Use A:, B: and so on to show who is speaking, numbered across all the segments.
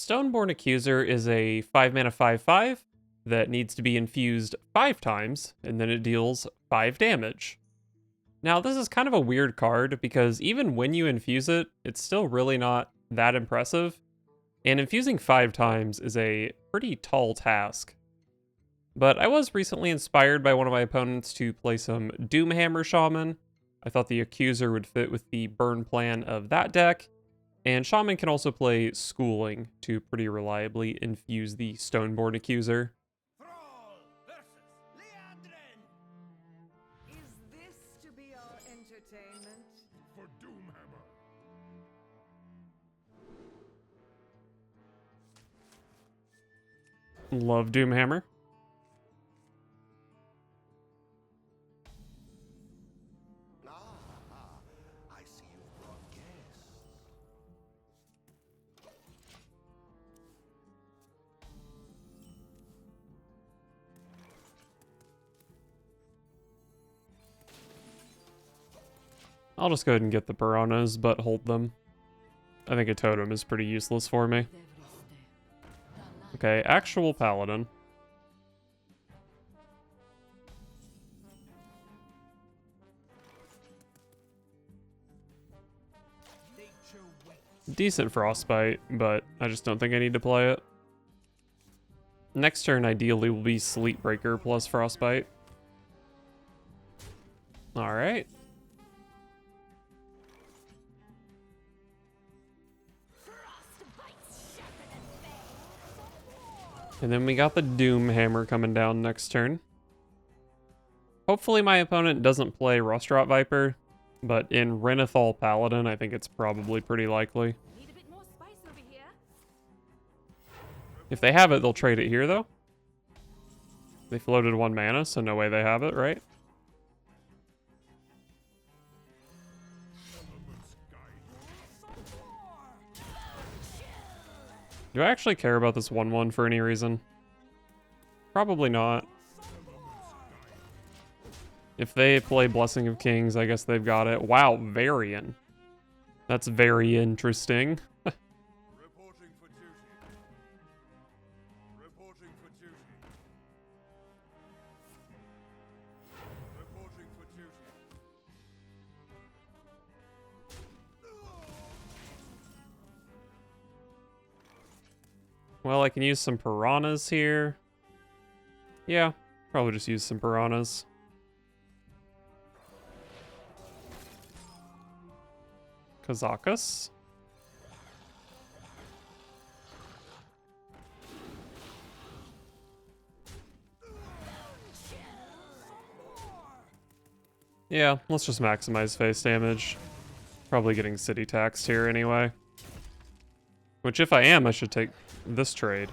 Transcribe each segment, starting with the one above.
A: Stoneborn Accuser is a 5-mana 5/5 that needs to be infused 5 times, and then it deals 5 damage. Now, this is kind of a weird card because even when you infuse it, it's still really not that impressive, and infusing 5 times is a pretty tall task. But I was recently inspired by one of my opponents to play some Doomhammer Shaman. I thought the Accuser would fit with the burn plan of that deck, and Shaman can also play Schooling to pretty reliably infuse the Stoneborn Accuser.
B: Thrall versus Leandrin.
C: Is this to be our entertainment?
B: For Doomhammer.
A: Love Doomhammer.
B: I see you brought guests.
A: I'll just go ahead and get the piranhas, but hold them. I think a totem is pretty useless for me. Okay, actual paladin. Decent frostbite, but I just don't think I need to play it. Next turn ideally will be Sleepbreaker plus frostbite. Alright. And then we got the Doomhammer coming down next turn. Hopefully my opponent doesn't play Rustrot Viper, but in Renathal Paladin, I think it's probably pretty likely.
C: Need a bit more spice over here.
A: If they have it, they'll trade it here, though. They floated 1 mana, so no way they have it, right? Do I actually care about this 1/1 for any reason? Probably not. If they play Blessing of Kings, I guess they've got it. Wow, Varian. That's very interesting.
B: Reporting for duty. Reporting for duty. Reporting for duty.
A: Well, I can use some piranhas here. Yeah, probably just use some piranhas. Kazakus. Yeah, let's just maximize face damage. Probably getting city taxed here anyway. Which if I am, I should take this trade.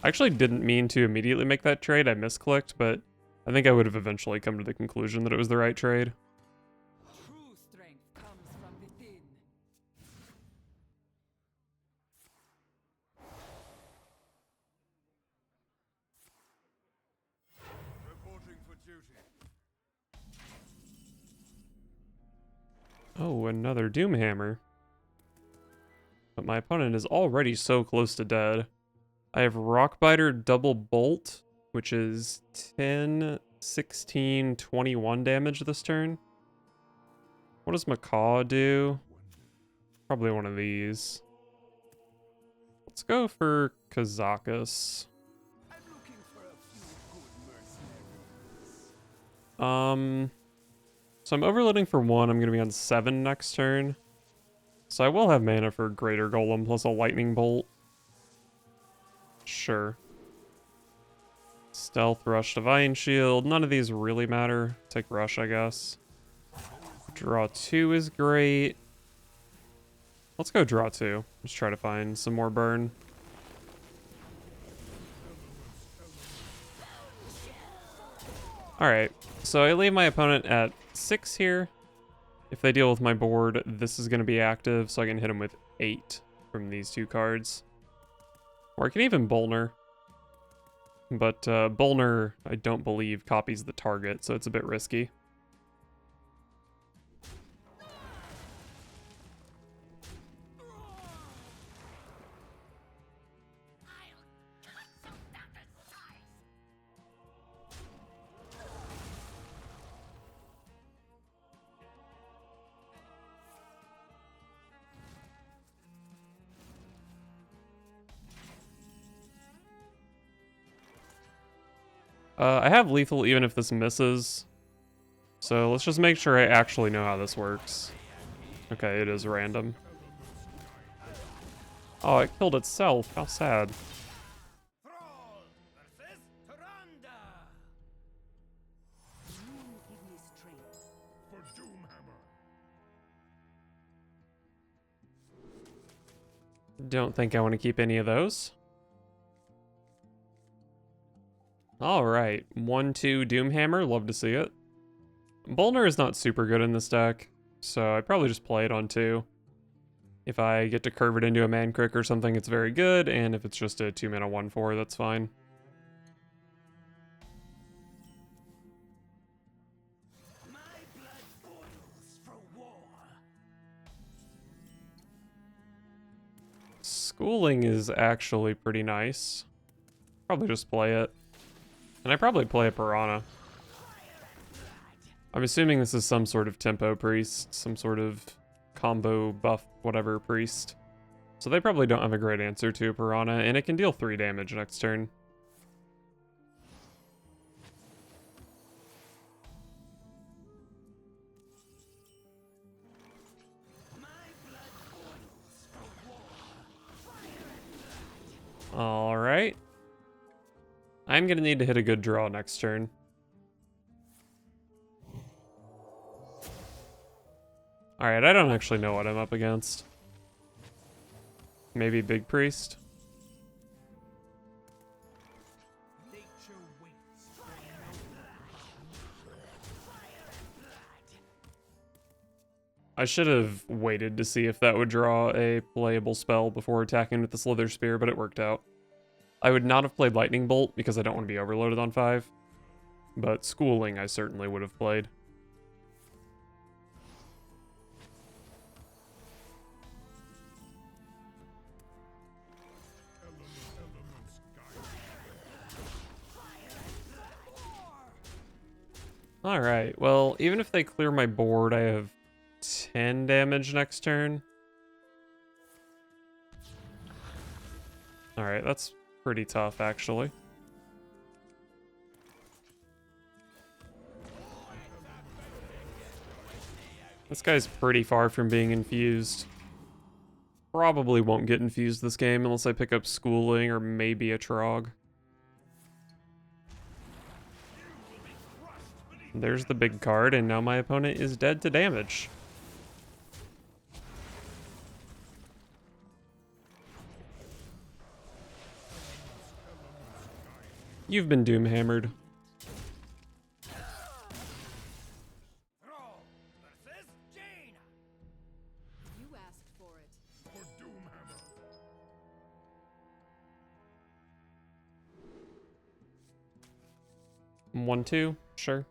A: I actually didn't mean to immediately make that trade, I misclicked, but I think I would have eventually come to the conclusion that it was the right trade.
C: True strength comes from within.
B: Reporting for duty.
A: Oh, another Doomhammer. But my opponent is already so close to dead. I have Rockbiter Double Bolt, which is 10, 16, 21 damage this turn. What does Macaw do? Probably one of these. Let's go for Kazakus.
B: I'm looking for a few good mercenaries.
A: So I'm overloading for 1. I'm going to be on 7 next turn. So I will have mana for Greater Golem plus a Lightning Bolt. Sure. Stealth, Rush, Divine Shield. None of these really matter. Take Rush, I guess. Draw 2 is great. Let's go draw 2. Just try to find some more burn. Alright, so I leave my opponent at 6 here. If they deal with my board, this is going to be active, so I can hit them with 8 from these 2 cards. Or I can even Bolner. But Bolner, I don't believe, copies the target, so it's a bit risky. I have lethal even if this misses. So let's just make sure I actually know how this works. Okay, it is random. Oh, it killed itself. How sad.
B: Thrall versus Tyrande.
C: You give me strength.
B: For Doomhammer.
A: Don't think I want to keep any of those. Alright, 1-2 Doomhammer, love to see it. Bolner is not super good in this deck, so I'd probably just play it on 2. If I get to curve it into a man crick or something, it's very good, and if it's just a 2-mana 1-4, that's fine.
B: My blood boils for war.
A: Schooling is actually pretty nice. Probably just play it. And I probably play a Piranha. I'm assuming this is some sort of tempo priest, some sort of combo buff whatever priest. So they probably don't have a great answer to a Piranha, and it can deal 3 damage next turn. Alright. I'm gonna need to hit a good draw next turn. Alright, I don't actually know what I'm up against. Maybe Big Priest?
B: Nature waits.
A: I should have waited to see if that would draw a playable spell before attacking with the Slither Spear, but it worked out. I would not have played Lightning Bolt because I don't want to be overloaded on 5. But Schooling I certainly would have played. Alright, well, even if they clear my board, I have 10 damage next turn. Alright, that's pretty tough, actually. This guy's pretty far from being infused. Probably won't get infused this game unless I pick up Schooling or maybe a Trog. There's the big card, and now my opponent is dead to damage. You've been Doomhammered.
B: Thrall versus Jaina.
C: You asked for it.
B: For Doomhammer.
A: 1-2, sure.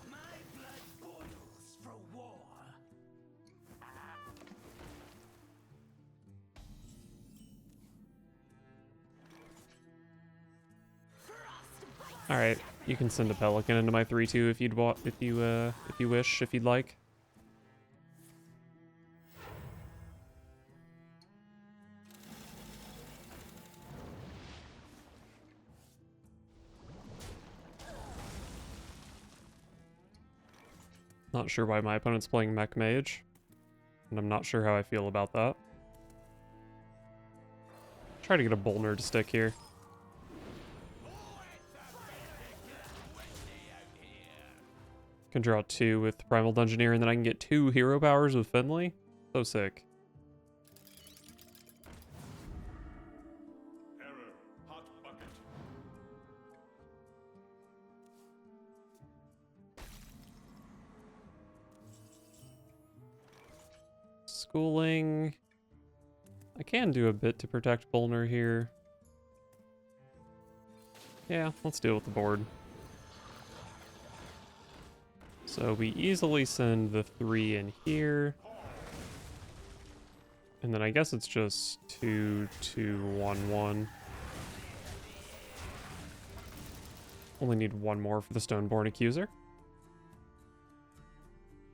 B: My blood boils for war.
A: Alright, you can send a Pelican into my 3-2 if you'd want, if you wish, if you'd like. Not sure why my opponent's playing Mech Mage, and I'm not sure how I feel about that. Try to get a Bolner to stick here. Can draw 2 with Primal Dungeoneer, and then I can get 2 hero powers with Finley. So sick.
B: Error. Hot bucket.
A: Schooling. I can do a bit to protect Bolner here. Yeah, let's deal with the board. So we easily send the 3 in here. And then I guess it's just 2, 2, 1, 1. Only need 1 more for the Stoneborn Accuser.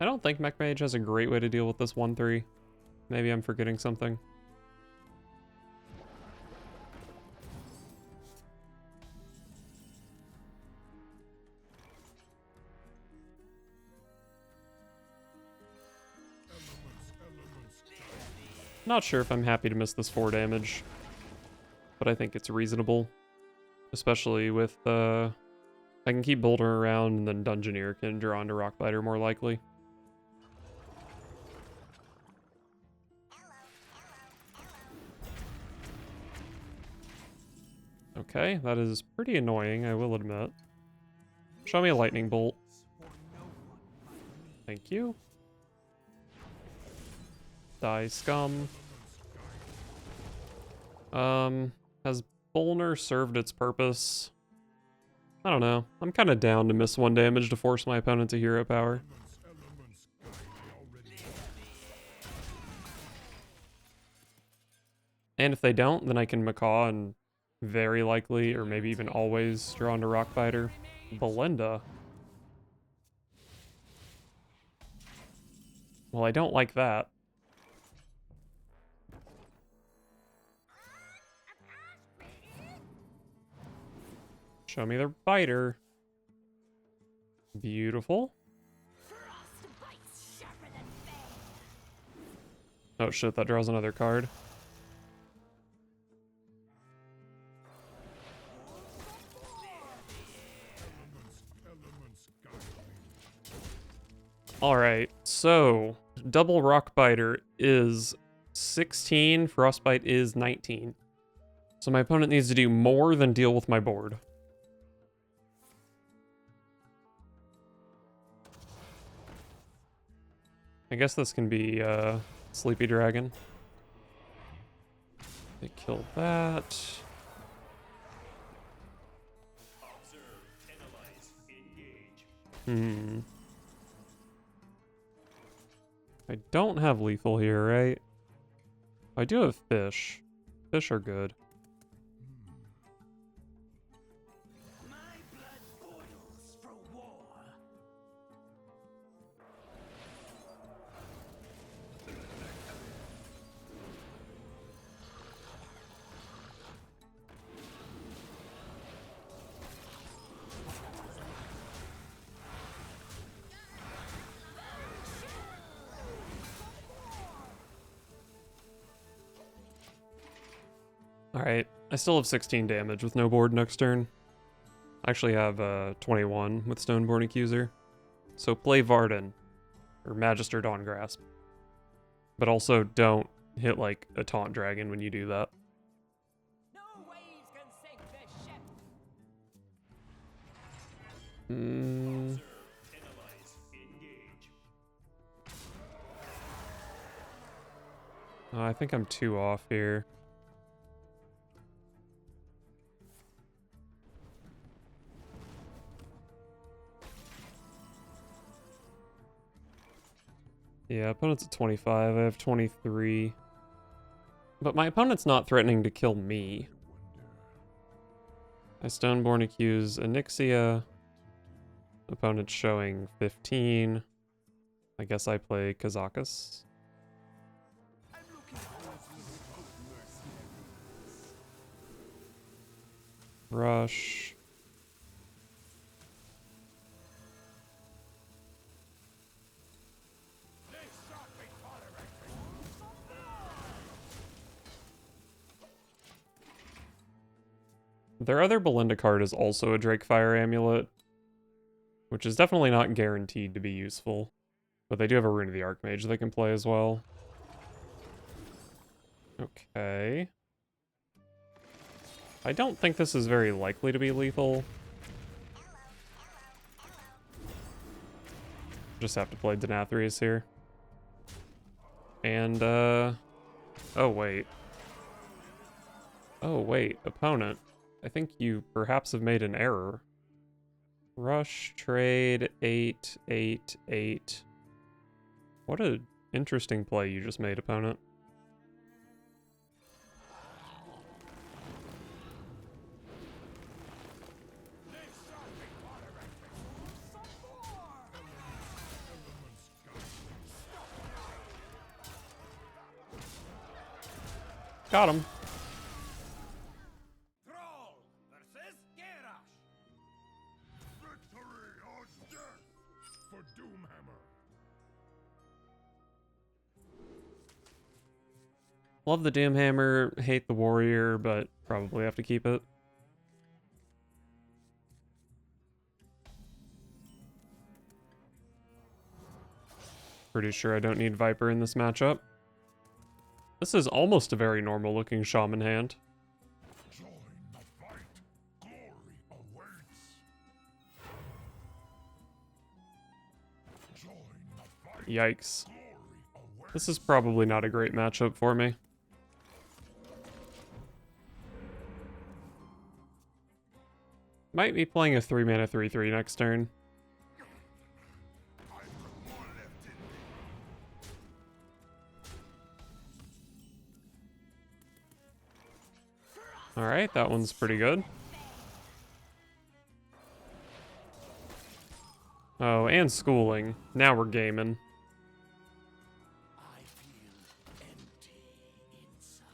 A: I don't think Mech Mage has a great way to deal with this 1-3. Maybe I'm forgetting something. Not sure if I'm happy to miss this 4 damage, but I think it's reasonable. Especially with, I can keep Boulder around and then Dungeoneer can draw into Rockbiter more likely. Okay, that is pretty annoying, I will admit. Show me a lightning bolt. Thank you. Die, scum. Has Bolner served its purpose? I don't know. I'm kind of down to miss 1 damage to force my opponent to hero power. And if they don't, then I can Macaw and very likely, or maybe even always, draw into Rockbiter. Belinda. Well, I don't like that. Show me their biter. Beautiful. Oh shit, that draws another card. Alright, so double Rockbiter is 16, Frostbite is 19. So my opponent needs to do more than deal with my board. I guess this can be Sleepy Dragon. They killed that.
B: Observe, analyze, engage.
A: I don't have lethal here, right? I do have fish. Fish are good.
B: My blood boils for war.
A: Alright, I still have 16 damage with no board next turn. I actually have 21 with Stoneborn Accuser. So play Varden, or Magister Dawn Grasp. But also don't hit like a Taunt Dragon when you do that.
C: No waves can sink this ship.
B: Observe, analyze, engage.
A: I think I'm 2 off here. Yeah, opponent's at 25, I have 23. But my opponent's not threatening to kill me. I Stoneborn Accuse Onyxia. Opponent's showing 15. I guess I play Kazakus. Rush. Their other Belinda card is also a Drakefire Amulet, which is definitely not guaranteed to be useful. But they do have a Rune of the Archmage they can play as well. Okay. I don't think this is very likely to be lethal. Just have to play Nathria's here. And, oh wait. Oh wait, opponent. I think you perhaps have made an error. Rush, trade, 8, 8, 8. What an interesting play you just made, opponent. Got him.
B: Thrall versus Garrosh. Victory or death for Doomhammer.
A: Love the Doomhammer, hate the Warrior, but probably have to keep it. Pretty sure I don't need Viper in this matchup. This is almost a very normal looking Shaman hand.
B: Join the fight. Glory awaits. Join the fight.
A: Yikes.
B: Glory awaits.
A: This is probably not a great matchup for me. Might be playing a 3-mana 3/3 next turn. Alright, that one's pretty good. Oh, and schooling. Now we're gaming.
B: I feel empty inside.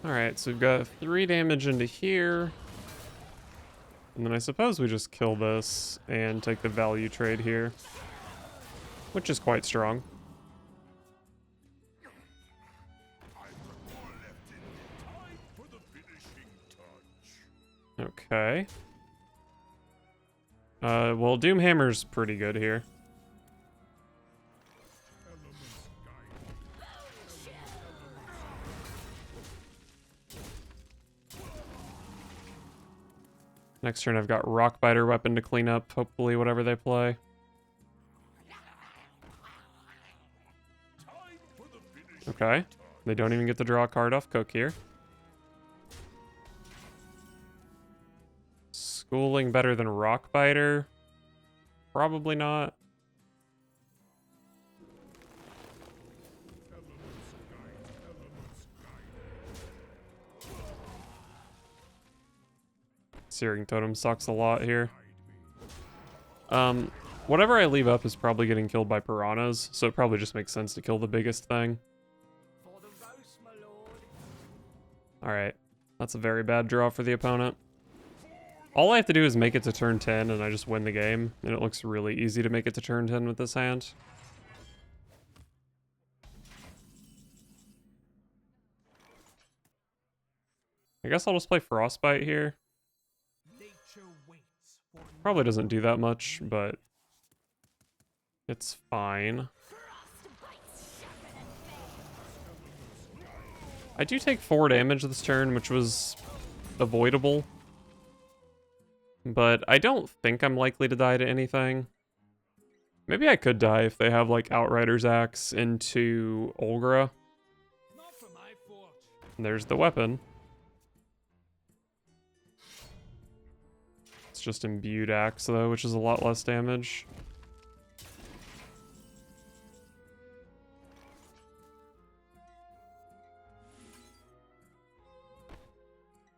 A: Alright, so we've got 3 damage into here. And then I suppose we just kill this and take the value trade here. Which is quite strong.
B: Time for the finishing touch.
A: Okay. Well, Doomhammer's pretty good here. Next turn I've got Rockbiter weapon to clean up, hopefully whatever they play.
B: Time for the finishing
A: Okay. They don't even get to draw a card off Cook here. Schooling better than Rockbiter? Probably not. Searing Totem sucks a lot here. Whatever I leave up is probably getting killed by piranhas, so it probably just makes sense to kill the biggest thing.
B: for the roast, my lord.
A: Alright, that's a very bad draw for the opponent. All I have to do is make it to turn 10 and I just win the game, and it looks really easy to make it to turn 10 with this hand. I guess I'll just play Frostbite here.
B: Nature waits for
A: Probably doesn't do that much, but it's fine. I do take 4 damage this turn, which was avoidable. But I don't think I'm likely to die to anything. Maybe I could die if they have like Outrider's Axe into Olgra.
B: not for my fortune.
A: And there's the weapon. It's just Imbued Axe though, which is a lot less damage.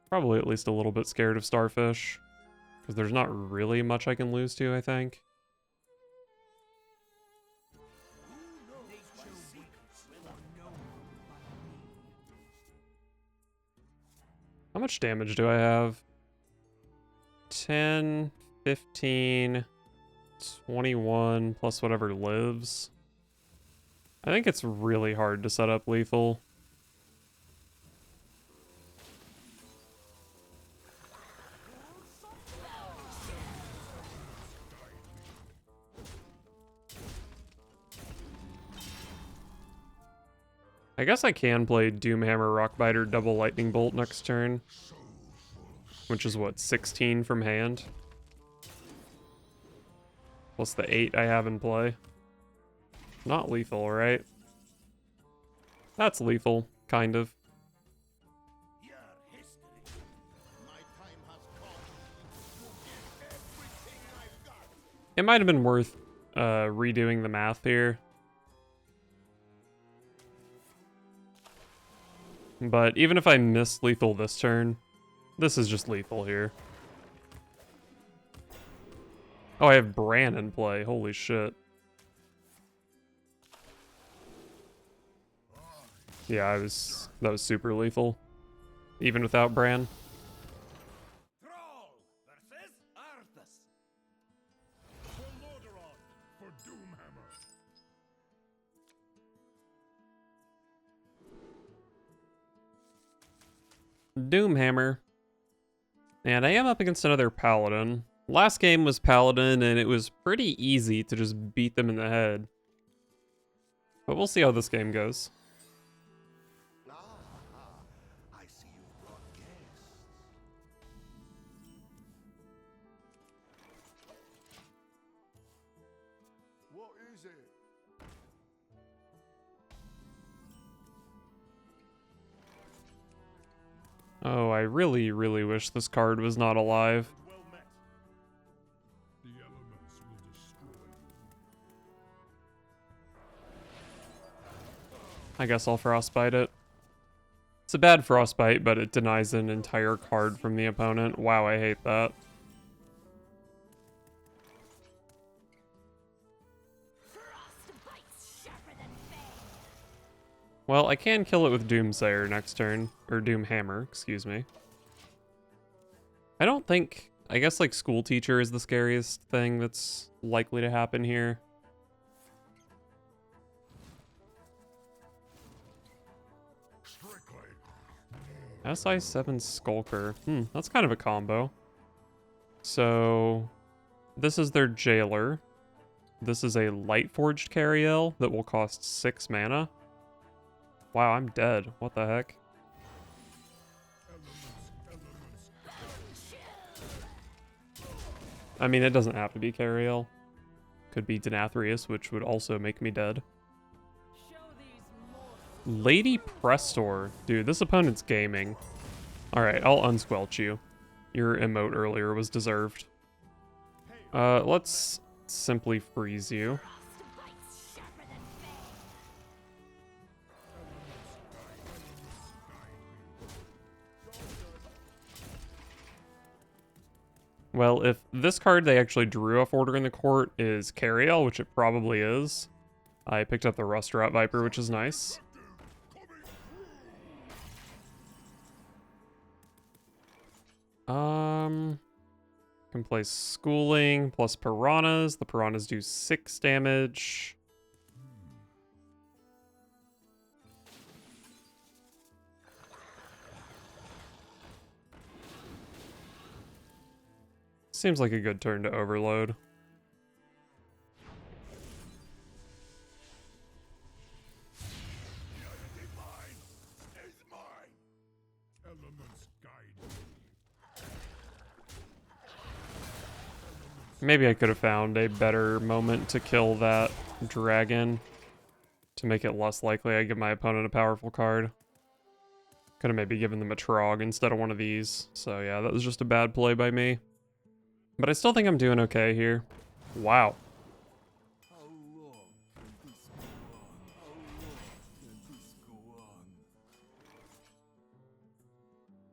A: Probably at least a little bit scared of Starfish. Because there's not really much I can lose to, I think. How much damage do I have? 10, 15, 21, plus whatever lives. I think it's really hard to set up lethal. I guess I can play Doomhammer, Rockbiter, double Lightning Bolt next turn. Which is what, 16 from hand? Plus the 8 I have in play. Not lethal, right? That's lethal, kind of.
B: Your history. My time has come to give everything I've got.
A: It might have been worth redoing the math here. But even if I miss lethal this turn, this is just lethal here. Oh, I have Bran in play. Holy shit. Yeah, that was super lethal. Even without Bran.
B: Thrall versus Arthas. For Lordaeron, for Doomhammer.
A: Doomhammer. And I am up against another Paladin. Last game was Paladin, and it was pretty easy to just beat them in the head. But we'll see how this game goes.
B: I see you brought guests. What is it?
A: Oh, I really, really wish this card was not alive.
B: Well met. The elements will destroy you.
A: I guess I'll frostbite it. It's a bad frostbite, but it denies an entire card from the opponent. Wow, I hate that. Well, I can kill it with Doomsayer next turn. Or Doomhammer, excuse me. I don't think... I guess, like, School Teacher is the scariest thing that's likely to happen here. SI7 Skulker. That's kind of a combo. So, this is their Jailer. This is a Lightforged Cariel that will cost 6 mana. Wow, I'm dead. What the heck? I mean, it doesn't have to be Cariel. Could be Nathria's, which would also make me dead. Lady Prestor. Dude, this opponent's gaming. Alright, I'll unsquelch you. Your emote earlier was deserved. Let's simply freeze you. Well, if this card they actually drew off Order in the Court is Cariel, which it probably is, I picked up the Rust-Rot Viper, which is nice. Can play Schooling plus Piranhas. The Piranhas do 6 damage. Seems like a good turn to overload. Maybe I could have found a better moment to kill that dragon to make it less likely I give my opponent a powerful card. Could have maybe given them a Trog instead of one of these. So yeah, that was just a bad play by me. But I still think I'm doing okay here. Wow.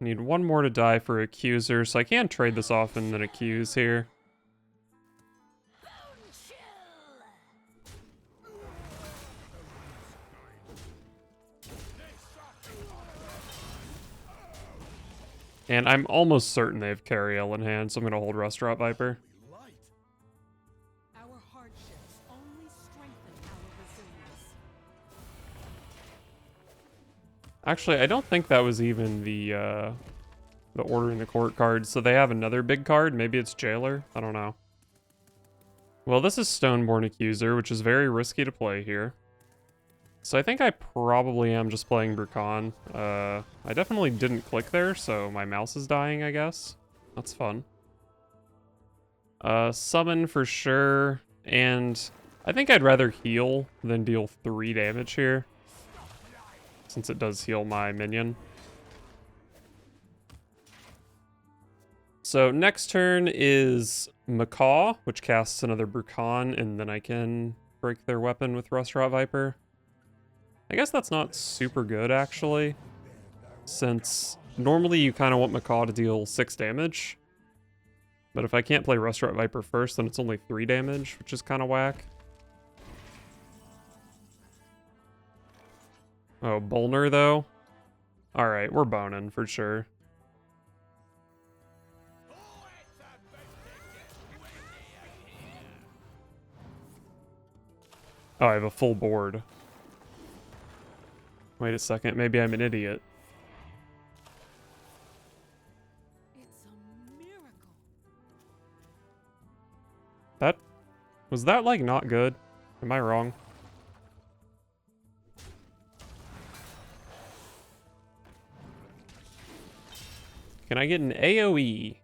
A: Need one more to die for Accuser, so I can't trade this off and then Accuse here. And I'm almost certain they have Cariel in hand, so I'm going to hold Rust-Rot Viper.
C: Our hardships only strengthen our resilience.
A: Actually, I don't think that was even the Order in the Court card, so they have another big card. Maybe it's Jailer? I don't know. Well, this is Stoneborn Accuser, which is very risky to play here. So I think I probably am just playing Brucon. I definitely didn't click there, so my mouse is dying, I guess. That's fun. Summon for sure, and I think I'd rather heal than deal 3 damage here, since it does heal my minion. So next turn is Macaw, which casts another Brucon, and then I can break their weapon with Rust-Rot Viper. I guess that's not super good, actually, since normally you kind of want Macaw to deal 6 damage. But if I can't play Rust-Rot Viper first, then it's only 3 damage, which is kind of whack. Oh, Bolner, though? Alright, we're boning for sure. Oh, I have a full board. Wait a second, maybe I'm an idiot.
C: It's a miracle.
A: That... Was that, like, not good? Am I wrong? Can I get an AoE?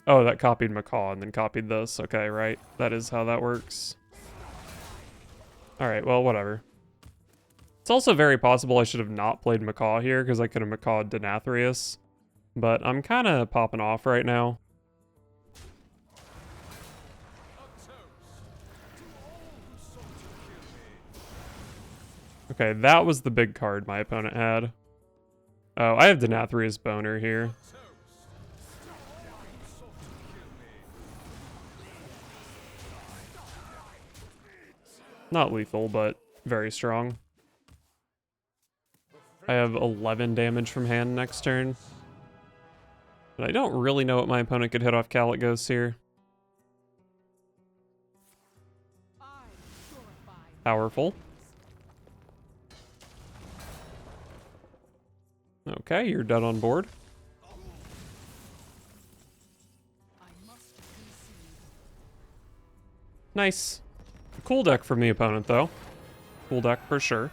A: Oh, that copied Macaw and then copied this. Okay, right. That is how that works. Alright, well, whatever. It's also very possible I should have not played Macaw here, because I could have Macawed Nathria's. But I'm kind of popping off right now. Okay, that was the big card my opponent had. Oh, I have Nathria's Boner here. Not lethal, but very strong. I have 11 damage from hand next turn. But I don't really know what my opponent could hit off Caligos here. Powerful. Okay, you're dead on board. Nice. Cool deck from the opponent, though. Cool deck for sure.